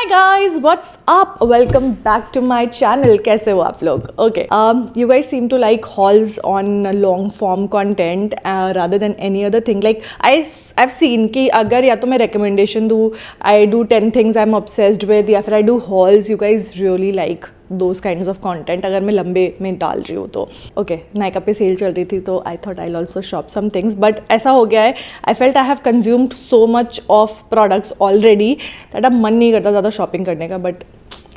Hi guys, what's up? Welcome back to my channel. कैसे हो आप लोग? Okay. You guys seem to like hauls on long form content rather than any other thing. Like I've seen कि अगर या तो मैं recommendation दूँ, I do 10 things I'm obsessed with, या फिर I do hauls. You guys really like those kinds of content अगर मैं लंबे में डाल रही हूँ तो ओके नायका पे सेल चल रही थी तो I thought I also shop some things but ऐसा हो गया है I felt I have consumed so much of products already that अब मन नहीं करता ज़्यादा शॉपिंग करने का बट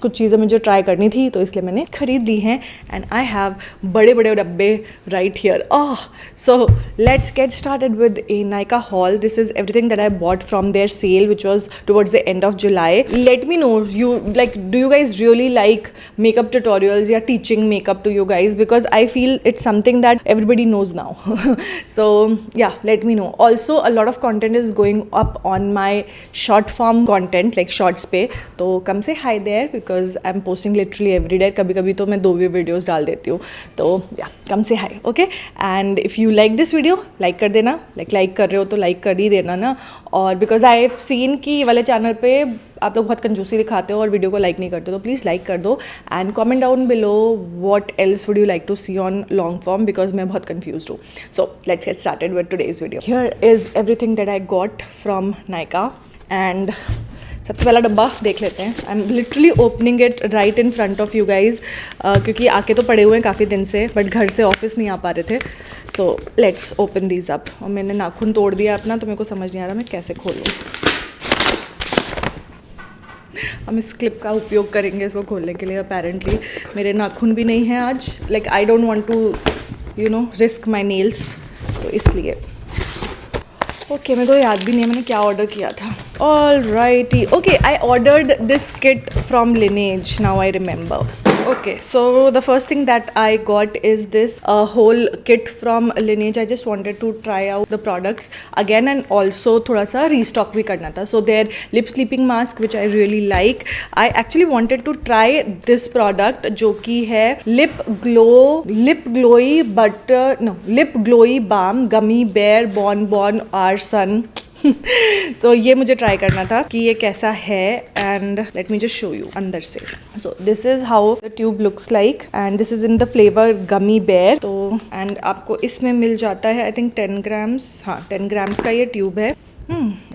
कुछ चीज़ें मुझे ट्राई करनी थी तो इसलिए मैंने खरीद ली हैं एंड आई हैव बड़े बड़े डब्बे right here so let's get started with a Nykaa haul this is everything that I bought from there sale which was towards the end of July let me know you like do you guys really like makeup tutorials या teaching makeup to you guys because I feel it's something that everybody knows now so yeah let me know also a lot of content is going up on my short form content like shorts पे तो come say hi there because I'm posting literally every day कभी कभी तो मैं 2 videos डाल देती हूँ तो yeah come say hi okay and if you like this video like कर देना like कर रहे हो तो like कर ही देना ना और because I have seen कि ये वाले चैनल पे आप लोग बहुत कंजूसी दिखाते हो और वीडियो को लाइक नहीं करते तो प्लीज़ लाइक कर दो and comment down below what else would you like to see on long form because मैं बहुत कंफ्यूज्ड हूँ so let's get started with today's video here is everything that I got from Nykaa and सबसे पहला डब्बा देख लेते हैं I am literally opening it right in front of you guys क्योंकि आके तो पड़े हुए हैं काफ़ी दिन से बट घर से ऑफिस नहीं आ पा रहे थे so let's open these up और मैंने नाखून तोड़ दिया अपना तो मेरे को समझ नहीं आ रहा मैं कैसे खोलूँ हम इस क्लिप का उपयोग करेंगे इसको खोलने के लिए अपेरेंटली मेरे नाखून भी नहीं हैं आज like I don't want to you know risk my nails तो इसलिए ओके मेरे को याद भी नहीं है मैंने क्या ऑर्डर किया था all righty okay I ordered this kit from lineage now I remember okay so the first thing that I got is this whole kit from Lineage. I just wanted to try out the products again and also thoda sa restock bhi karna tha so their lip sleeping mask which I really like. I actually wanted to try this product जो कि है lip glowy balm gummy bear bon our sun so ये मुझे try करना था कि ये कैसा है and let me just show you अंदर से so this is how the tube looks like and this is in the flavour gummy bear तो एंड आपको इसमें मिल जाता है आई थिंक 10 ग्राम्स हाँ 10 ग्राम्स का ये ट्यूब है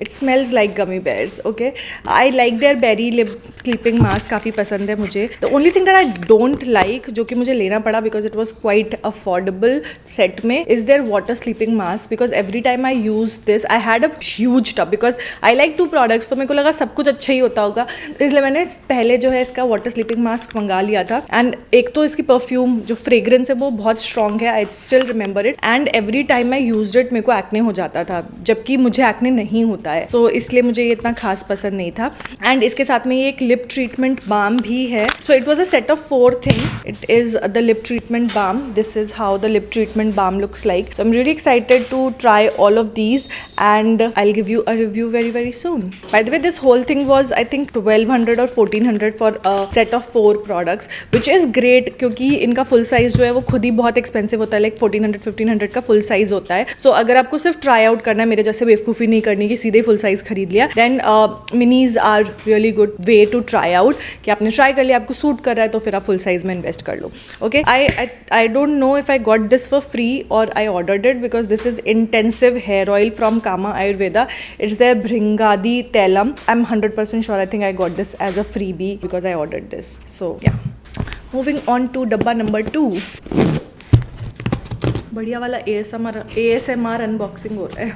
it smells like gummy bears okay I like their berry lip sleeping mask काफ़ी पसंद है मुझे the only thing that I don't like जो कि मुझे लेना पड़ा because it was quite affordable set में is their water sleeping mask because every time I use this I had a huge tub because I like 2 products तो मेरे को लगा सब कुछ अच्छा ही होता होगा इसलिए मैंने पहले जो है इसका वाटर स्लीपिंग मास्क मंगा लिया था एंड एक तो इसकी परफ्यूम जो फ्रेग्रेंस है वो बहुत स्ट्रॉन्ग है I still remember it and every time I use it मेरे को एक्ने हो जाता था जबकि मुझे एक्ने नहीं होता है सो इसलिए मुझे ये इतना खास पसंद नहीं था एंड इसके साथ में ये एक लिप ट्रीटमेंट बाम भी है so it was a set of 4 things it is the lip treatment balm this is how the lip treatment balm looks like so I am really excited to try all of these and I will give you a review very very soon by the way this whole thing was I think 1200 और 1400 for a set of 4 products which is great क्योंकि इनका full size जो है वो खुद ही बहुत expensive होता है लाइक 1400-1500 का फुल साइज होता है सो अगर आपको सिर्फ ट्राई आउट करना है मेरे जैसे बेवकूफ़ी नहीं करनी कि सीधे फुल साइज खरीद लिया then minis are really good way to try out कि आपने ट्राई कर लिया आपको सूट कर रहा है तो फिर आप फुल साइज में इन्वेस्ट कर लो okay I don't know if I got this for free और I ordered it because this is intensive hair oil from Kama Ayurveda it's their Bhringadi tailam I am 100% sure I think I got this as a freebie because I ordered this so yeah moving on to डब्बा number 2 बढ़िया वाला ASMR unboxing हो रहा है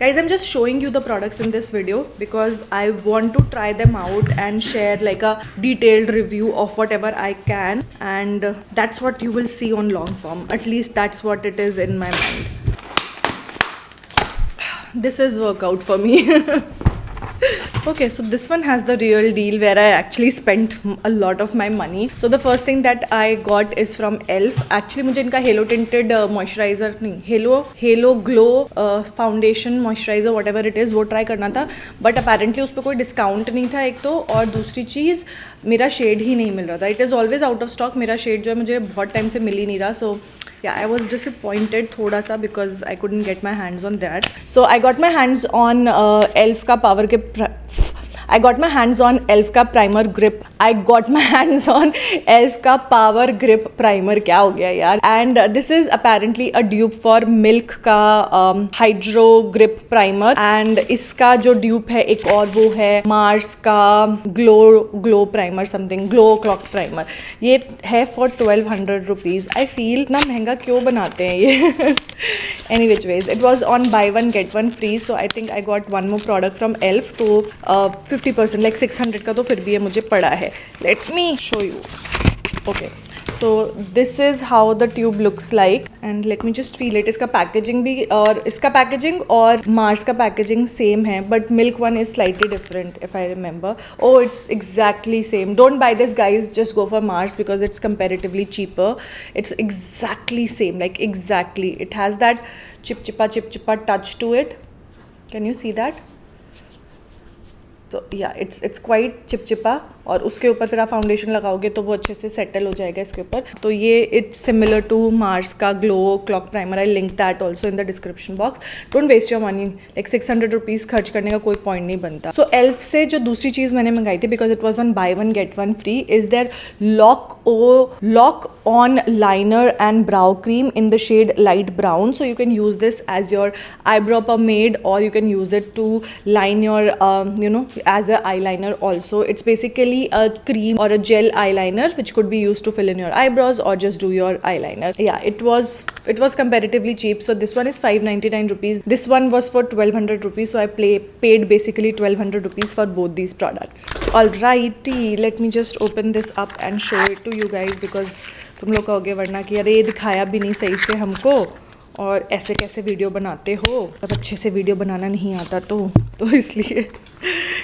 guys I am just showing you the products in this video because I want to try them out and share like a detailed review of whatever I can and that's what you will see on long form at least that's what it is in my mind this is workout for me Okay, so this one has the real deal where I actually spent a lot of my money. So the first thing that I got is from ELF. Actually मुझे इनका Halo Tinted moisturizer नहीं Halo Glow foundation moisturizer whatever it is वो try करना था but apparently उस पर कोई discount नहीं था एक तो और दूसरी चीज़ मेरा शेड ही नहीं मिल रहा था. It is always out of stock. मेरा शेड जो है मुझे बहुत टाइम से मिल ही नहीं रहा. So yeah, I was disappointed थोड़ा सा because I couldn't get my hands on that. So I got my hands on ELF का Power के I got my hands on ELF का primer grip. I got my hands on ELF का power grip primer. क्या हो गया यार? And this is apparently a dupe for Milk का hydro grip primer. And इसका जो dupe है एक और वो है Mars का glow primer something, glow clock primer. ये है for 1200 rupees. I feel इतना महंगा क्यों बनाते हैं ये? Any which ways, it was on buy one get one free, so I think I got one more product from ELF. तो 50% like 600 का तो फिर भी ये मुझे पड़ा है. Let me show you. Okay. So this is how the tube looks like and let me just feel it. इसका packaging भी और इसका packaging और Mars का packaging same है but Milk one is slightly different if I remember. Oh, it's exactly same. Don't buy this guys, just go for Mars because it's comparatively cheaper. It's exactly same, like exactly. It has that chip-chipa touch to it. Can you see that? So yeah, it's quite चिपचिपा और उसके ऊपर फिर आप foundation लगाओगे तो वो अच्छे से सेटल हो जाएगा इसके ऊपर. तो ये इट्स सिमिलर टू मार्स का glow clock primer. I link that also in the description box. Don't waste your money, like 600 rupees खर्च करने का कोई पॉइंट नहीं बनता. सो ELF से जो दूसरी चीज़ मैंने मंगाई थी because it was on buy one get one free is there lock on liner and brow cream in the shade light brown. So you can use this as your eyebrow pomade or you can use it to line your as a eyeliner also. It's basically a cream or a gel eyeliner which could be used to fill in your eyebrows or just do your eyeliner. Yeah, it was comparatively cheap. So this one is 599 rupees. This one was for 1200 rupees. So I paid basically 1200 rupees for both these products. Alrighty, let me just open this up and show it to you guys because तुम लोग कहोगे वरना कि अरे ये दिखाया भी नहीं सही से हमको और ऐसे कैसे वीडियो बनाते हो, तब अच्छे से वीडियो बनाना नहीं आता तो इसलिए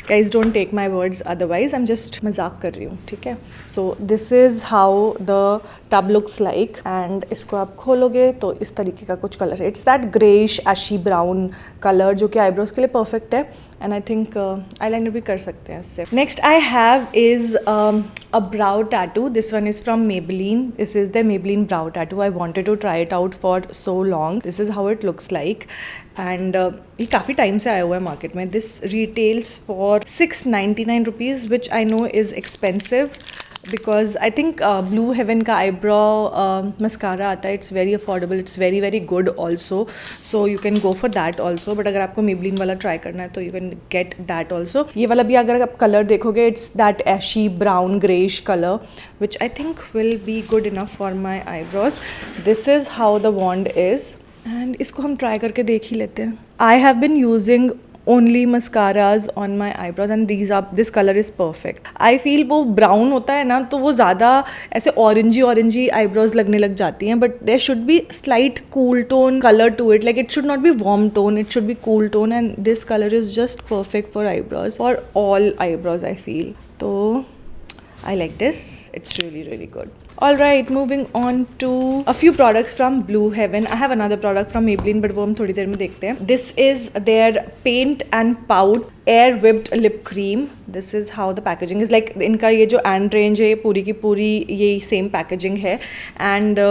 guys don't take my words otherwise. I am just मजाक कर रही हूँ, ठीक है. So this is how the tub looks like and इसको आप खोलोगे तो इस तरीके का कुछ कलर है. It's that greyish ashy brown colour जो कि आईब्रोज के लिए परफेक्ट है एंड आई थिंक आईलाइनर भी कर सकते हैं इससे. Next I have is a brow tattoo. This one is from Maybelline. This is the Maybelline brow tattoo. I wanted to try it out for so long. This is how it looks like. And ये काफ़ी time से आया हुआ है market में. This retails for 699 rupees, which I know is expensive because I think Blue Heaven का eyebrow mascara आता है. It's very affordable. It's very very good also. So you can go for that also. But अगर आपको Maybelline वाला try करना है तो you can get that also. ये वाला भी अगर आप कलर देखोगे it's that ashy brown greyish color which I think will be good enough for my eyebrows. This is how the wand is. And इसको हम try करके देख ही लेते हैं. I have been using only mascaras on my eyebrows and this color is perfect. I feel वो brown होता है ना तो वो ज़्यादा ऐसे orangey eyebrows लगने लग जाती हैं but there should be slight cool tone color to it. Like it should not be warm tone, it should be cool tone and this color is just perfect for eyebrows, for all eyebrows I feel. So I like this. It's really really good. Alright, moving on to a few products from Blue Heaven. I have another product from Maybelline but वो हम थोड़ी देर में देखते हैं. This is their paint and pout air whipped lip cream. This is how the packaging is. Like इनका ये जो and range है पूरी की पूरी ये same packaging है and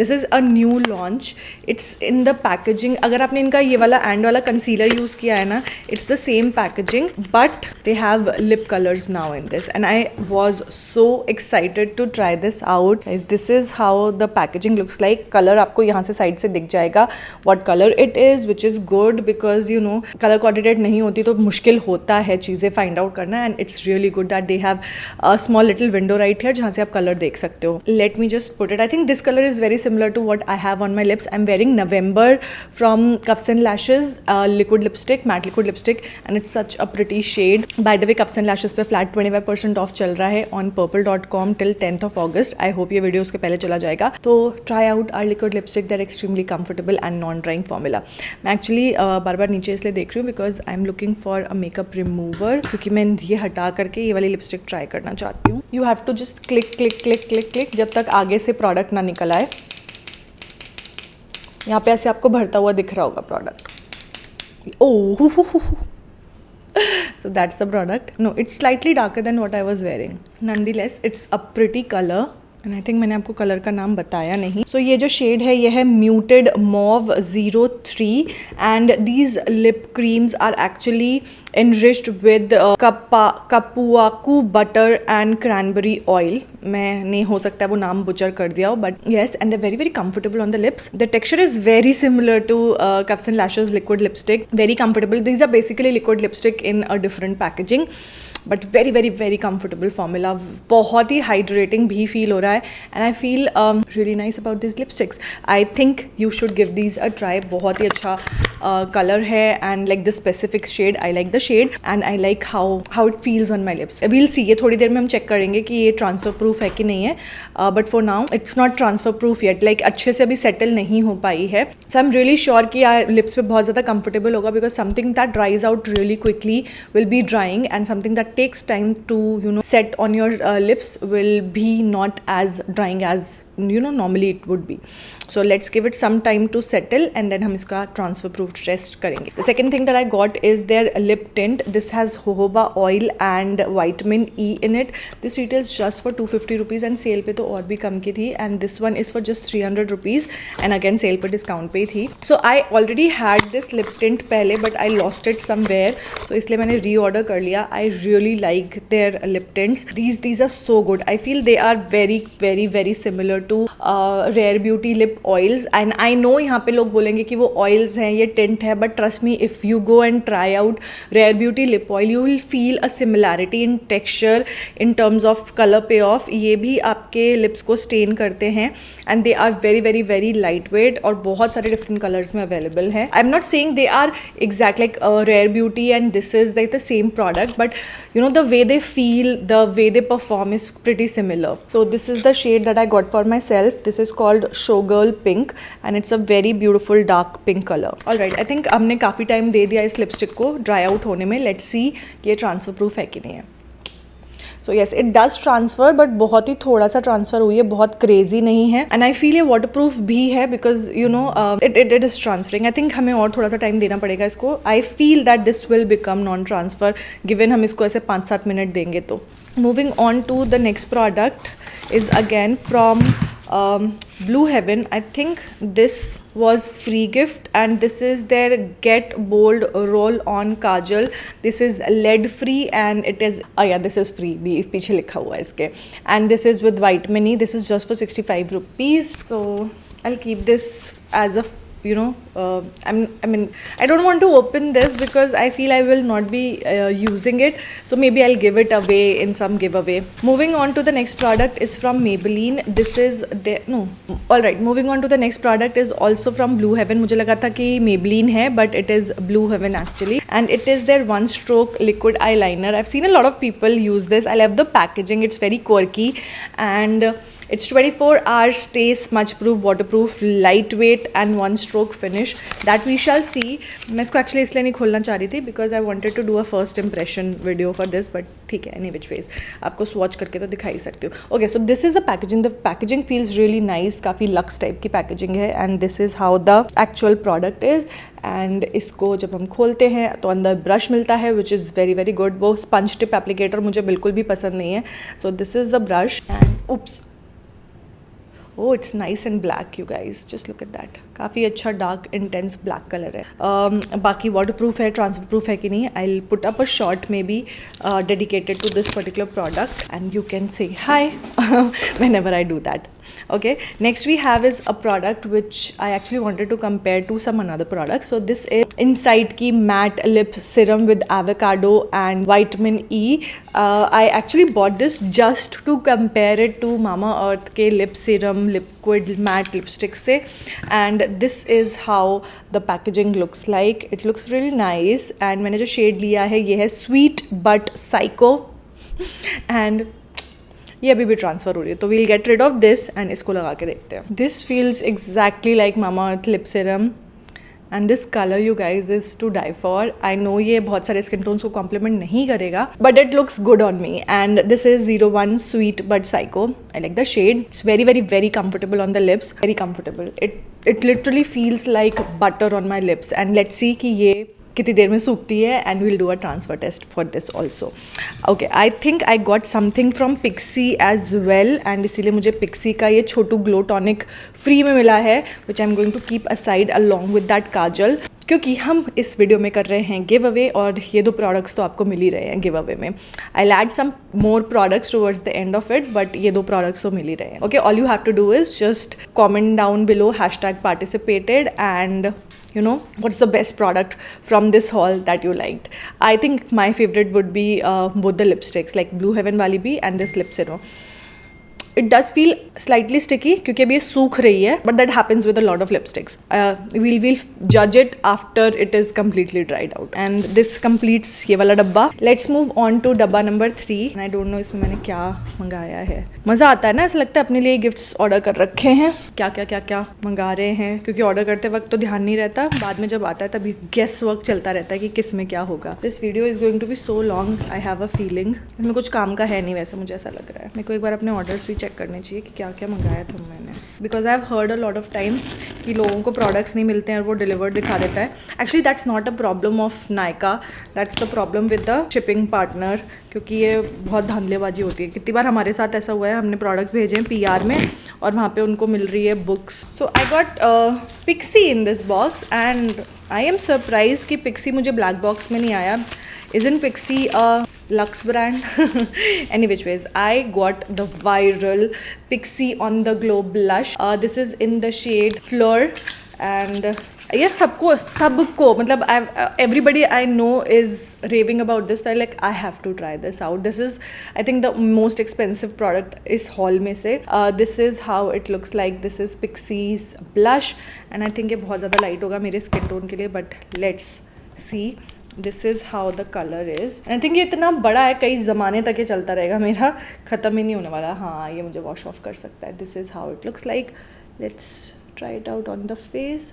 this is a new launch. It's in the packaging. अगर आपने इनका ये वाला and वाला concealer use किया है ना, it's the same packaging but they have lip colors now in this and I was so excited to try this out. Guys, this is how the packaging looks like. Color आपको यहाँ से side से दिख जाएगा what color it is, which is good because you know color coordinated नहीं होती तो मुश्किल होता है चीज़ें find out करना and it's really good that they have a small little window right here जहाँ से आप color देख सकते हो. Let me just put it. I think this color is very similar to what I have on my lips. I'm wearing November from Cuffs and Lashes liquid lipstick, matte liquid lipstick and it's such a pretty shade. By the way, Cuffs and Lashes पे flat 25% off चल रहा है on purple.com till 10th of August. I hope ये video उसके पहले चला जाएगा. तो try out our liquid lipstick. They're extremely comfortable and non drying formula. मैं एक्चुअली बार बार नीचे इसलिए देख रही हूँ because I am looking for a makeup remover क्योंकि मैं ये हटा करके ये वाली लिपस्टिक ट्राई करना चाहती हूँ. You have to just click click click click click जब तक आगे से प्रोडक्ट ना निकल आए. यहाँ पे ऐसे आपको भरता हुआ दिख रहा होगा product. Oh so that's the product. No, it's slightly darker than what I was wearing. Nonetheless, it's a pretty color and I think मैंने आपको कलर का नाम बताया नहीं. सो ये जो शेड है ये है muted mauve 03 and these lip creams are actually enriched with cupuacu butter and cranberry oil. मैंने हो सकता है वो नाम बुचर कर दिया हो, but yes, and they very very comfortable on the lips. The texture is very similar to Cuffs and Lashes liquid lipstick. Very comfortable. These are basically liquid lipstick in a different packaging. But very very very comfortable formula. बहुत ही hydrating भी feel हो रहा है and I feel really nice about this lipsticks. I think you should give these a try. बहुत ही अच्छा colour है and like the specific shade. I like the shade and I like how it feels on my lips. We'll see. ये थोड़ी देर में हम check करेंगे कि ये ट्रांसफर प्रूफ है कि नहीं है, but for now it's not transfer proof yet. Like अच्छे से अभी सेटल नहीं हो पाई है. सो आई एम रियली श्योर कि लिप्स पे बहुत ज़्यादा कंफर्टेबल होगा, because something that ड्राइज out really quickly will be drawing and something that takes time to set on your lips will be not as drying as normally it would be. So let's give it some time to settle and then हम इसका transfer proof test करेंगे. The second thing that I got is their lip tint. This has jojoba oil and vitamin E in it. This retails just for 250 rupees and sale पे तो और भी कम की थी, and this one is for just 300 rupees and again sale पे discount पे ही थी. So I already had this lip tint पहले but I lost it somewhere, so इसलिए मैंने reorder कर लिया. I really like their lip tints. These are so good. I feel they are very very very similar to Rare Beauty lip oils, and I know यहाँ पे लोग बोलेंगे कि वो oils हैं, ये tint है, but trust me, if you go and try out Rare Beauty lip oil, you will feel a similarity in texture, in terms of color payoff. ये भी आपके lips को stain करते हैं and they are very very very lightweight और बहुत सारे different colors में available हैं. I'm not saying they are exact like Rare Beauty and this is like the same product, but the way they feel, the way they perform is pretty similar. So this is the shade that I got for myself. This is called Showgirl Pink and it's a very beautiful dark pink color. Alright, I think हमने काफ़ी time दे दिया इस lipstick को dry out होने में. Let's see कि ये transfer proof है कि नहीं है. So yes, it does transfer, but बहुत ही थोड़ा सा ट्रांसफर हुई है, बहुत क्रेजी नहीं है. एंड आई फील ये वाटर प्रूफ भी है because it is transferring. I think हमें और थोड़ा सा टाइम देना पड़ेगा इसको. I feel that this will become non transfer given हम इसको ऐसे 5-7 मिनट देंगे तो. Moving on to the next product is again from Blue Heaven. I think this was free gift and this is their Get Bold Roll On Kajal. This is lead free and it is this is free भी पीछे लिखा हुआ है इसके. And this is with vitamin E. This is just for 65 rupees. So I'll keep this as a I don't want to open this because I feel I will not be using it, so maybe I'll give it away in some giveaway. Moving on to the next product is from Maybelline. This is alright, moving on to the next product is also from Blue Heaven. मुझे लगा था कि Maybelline है but it is Blue Heaven actually, and it is their one stroke liquid eyeliner. I've seen a lot of people use this. I love the packaging. It's very quirky and it's 24 hours, stay smudge proof, waterproof, lightweight and one stroke finish. That we shall see. मैं इसको actually इसलिए नहीं खोलना चाह रही थी because I wanted to do a first impression video for this, but ठीक है, any which ways आपको swatch करके तो दिखा ही सकती हूँ. Okay, so this is the packaging. The packaging feels really nice. काफ़ी luxe type की packaging है and this is how the actual product is. And इसको जब हम खोलते हैं तो अंदर ब्रश मिलता है which is very very good. वो स्पंज टिप एप्लीकेटर मुझे बिल्कुल भी पसंद नहीं है. So this is the brush and oops, oh it's nice and black, you guys just look at that. काफ़ी अच्छा डार्क इंटेंस ब्लैक कलर है. बाकी वाटर प्रूफ है, ट्रांसफर प्रूफ है कि नहीं, I will put up a short maybe dedicated to this particular product and you can say hi whenever I do that. Okay, next we have is a product which I actually wanted to compare to some another product. So this is Inside की matte lip serum with avocado and vitamin E. I actually bought this just to compare it to Mamaearth के lip serum liquid matte lipstick से, and this is how the packaging looks like. It looks really nice and मैंने जो shade लिया है ये है Sweet But Psycho and ये अभी भी ट्रांसफ़र हो रही है तो we'll get rid of this and इसको लगा के देखते हैं. This feels exactly like Mamaearth lip serum and this colour you guys is to die for. I know ये बहुत सारे स्किन टोन्स को कॉम्प्लीमेंट नहीं करेगा but it looks good on me and this is 01 Sweet But Psycho. I like the shade. It's very very very comfortable on the lips, very comfortable. It literally feels like butter on my lips and let's see कि ये कितनी देर में सूखती है, and we'll do a transfer test for this also. Okay, I think I got something from Pixi as well, and इसीलिए मुझे pixie का ये छोटू ग्लो टॉनिक फ्री में मिला है, which I am going to keep aside along with that kajal, क्योंकि हम इस वीडियो में कर रहे हैं गिव अवे, और ये 2 प्रोडक्ट्स तो आपको मिल ही रहे हैं गिव अवे में. I add some more products towards the end of it, but ये 2 प्रोडक्ट्स तो मिल ही रहे हैं. Okay, all you have to do is just comment down below #participated and you know what's the best product from this haul that you liked. I think my favorite would be both the lipsticks, like Blue Heaven वाली भी and this Lip Zero. It does feel slightly sticky क्योंकि अभी ये सूख रही है, but that happens with a lot of lipsticks. We'll judge it after it is completely dried out. And this completes ये वाला डब्बा. Let's move on to डब्बा number 3. And I don't know इसमें मैंने क्या मंगाया है. मज़ा आता है ना, ऐसा लगता है अपने लिए गिफ्ट्स ऑर्डर कर रखे हैं, क्या मंगा रहे हैं, क्योंकि ऑर्डर करते वक्त तो ध्यान नहीं रहता, बाद में जब आता है तभी गेस वर्क चलता रहता है कि किस में क्या होगा. This video is going to be so long, I have a feeling. इसमें कुछ काम का है नहीं, वैसे मुझे ऐसा लग रहा है. मेरे को एक बार अपने ऑर्डर्स भी चेक करने चाहिए कि क्या क्या मंगाया था मैंने, because I have heard a lot of time कि लोगों को प्रोडक्ट्स नहीं मिलते हैं और वो डिलीवर्ड दिखा देता है. Actually that's not a problem of Nykaa, that's the problem with the shipping partner, क्योंकि ये बहुत धांधलेबाजी होती है. कितनी बार हमारे साथ ऐसा हुआ है, हमने प्रोडक्ट्स भेजे हैं PR में और वहाँ पे उनको मिल रही है books. So I got Pixi in this box, and I am surprise कि पिक्सी मुझे ब्लैक बॉक्स में नहीं आया. Isn't Pixie a Lux brand? Any which ways, I got the viral Pixie on the Glow blush. This is in the shade Fleur, and ये सबको मतलब everybody I know is raving about this. I like, I have to try this out. This is I think the most expensive product इस haul में से. This is how it looks like. This is Pixie's blush, and I think ये बहुत ज़्यादा light होगा मेरे skin tone के लिए, but let's see. This is how the colour is. I think ये इतना बड़ा है, कई ज़माने तक ये चलता रहेगा, मेरा ख़त्म ही नहीं होने वाला. हाँ, ये मुझे वॉश ऑफ कर सकता है. This is how it looks like. Let's try it out on the face.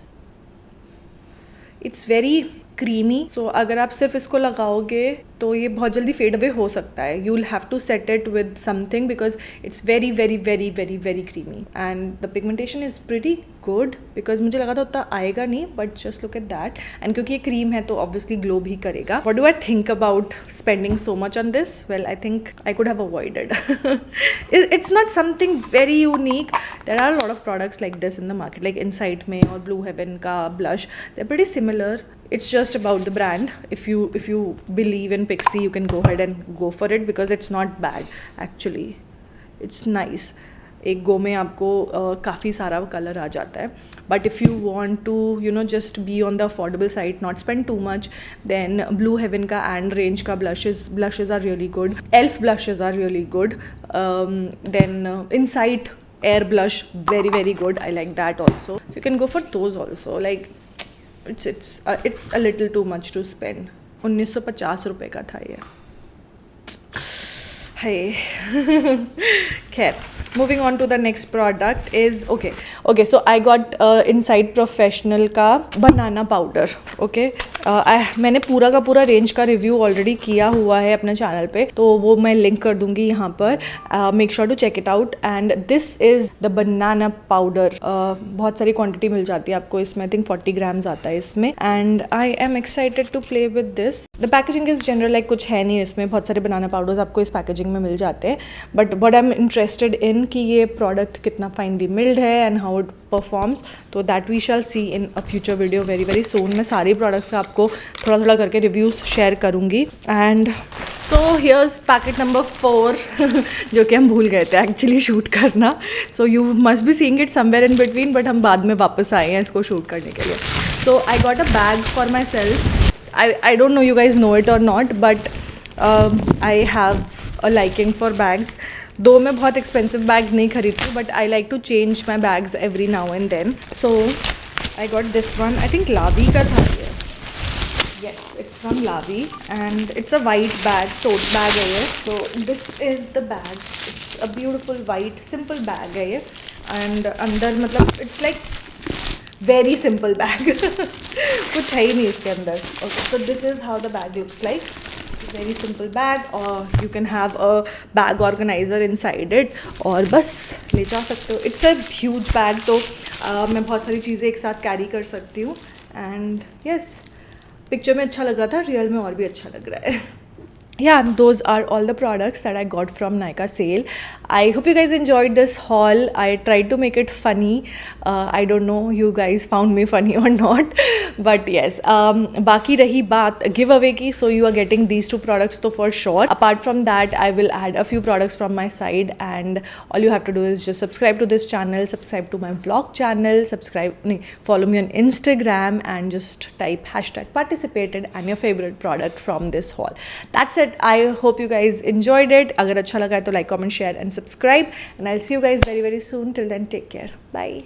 It's very creamy. So अगर आप सिर्फ इसको लगाओगे तो ये बहुत जल्दी फेड अवे हो सकता है. You will have to set it with something because it's very very very very very creamy, and the pigmentation is pretty good, because मुझे लगा था उतना आएगा नहीं, but just look at that. And क्योंकि ये क्रीम है तो ऑब्वियसली ग्लो भी करेगा. What do I think about spending so much on this? Well, I think I could have avoided. It's not something very unique. There are lot of products like this in the market, like Insight में और Blue Heaven का blush. They are pretty similar. It's just about the brand. If you believe in Pixie, you can go ahead and go for it because it's not bad actually. It's nice. एक गो में आपको काफ़ी सारा colour आ जाता है. But if you want to just be on the affordable side, not spend too much, then Blue Heaven का and range का blushes are really good. Elf blushes are really good. Then Insight Air blush, very very good. I like that also. So you can go for those also. Like it's a little too much to spend. 1950 रुपये का था ये. है खैर, moving on to the next product is okay so I got Insight Professional का banana powder. मैंने पूरा का पूरा रेंज का रिव्यू ऑलरेडी किया हुआ है अपने चैनल पे, तो वो मैं लिंक कर दूंगी यहाँ पर. Make sure to check it out. And this is the banana powder. बहुत सारी क्वांटिटी मिल जाती है आपको इसमें. आई थिंक 40 ग्राम्स आता है इसमें. And I am excited to play with this. The packaging is general, like कुछ है नहीं इसमें. बहुत सारे बनाना पाउडर्स आपको इस पैकेजिंग में मिल जाते हैं, but I am interested in कि ये प्रोडक्ट कितना फाइनली मिल्ड है एंड हाउ इट परफॉर्म्स. तो that we shall see in a future video very very soon. मैं सारे प्रोडक्ट्स का आपको थोड़ा थोड़ा करके रिव्यूज़ शेयर करूँगी. And so here's packet number 4 जो कि हम भूल गए थे एक्चुअली शूट करना. So you must be seeing it somewhere in between, but हम बाद में वापस आए हैं इसको शूट करने के लिए. So I got a bag for myself. I don't know you guys know it or not, but I have a liking for bags. Though मैं बहुत expensive bags नहीं खरीदती, but I like to change my bags every now and then. So I got this one. I think Lavi का था ये. Yes, it's from Lavi and it's a white bag, tote bag है ये. So this is the bag. It's a beautiful white simple bag है ये. And अंदर मतलब it's like very simple bag. कुछ है ही नहीं इसके अंदर. Okay, so this is how the bag looks like. It's a very simple bag, or you can have a bag organizer inside it, और बस ले जा सकते हो. It's a huge bag, तो मैं बहुत सारी चीज़ें एक साथ कैरी कर सकती हूँ. And yes, पिक्चर में अच्छा लग रहा था, रियल में और भी अच्छा लग रहा है. Yeah, those are all the products that I got from Nykaa sale. I hope you guys enjoyed this haul. I tried to make it funny. I don't know you guys found me funny or not, but yes. बाकी रही बात giveaway की, so you are getting these 2 products तो for sure. Apart from that, I will add a few products from my side, and all you have to do is just subscribe to this channel, subscribe to my vlog channel, follow me on Instagram, and just type #participated and your favorite product from this haul. That's it. I hope you guys enjoyed it. अगर अच्छा लगा है तो like, comment, share and subscribe, and I'll see you guys very very soon. Till then, take care. Bye.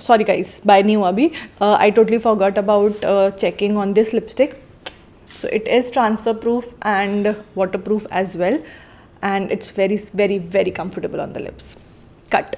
Sorry guys, bye नहीं हुआ अभी. I totally forgot about checking on this lipstick. So it is transfer proof and waterproof as well, and it's very very very comfortable on the lips. Cut.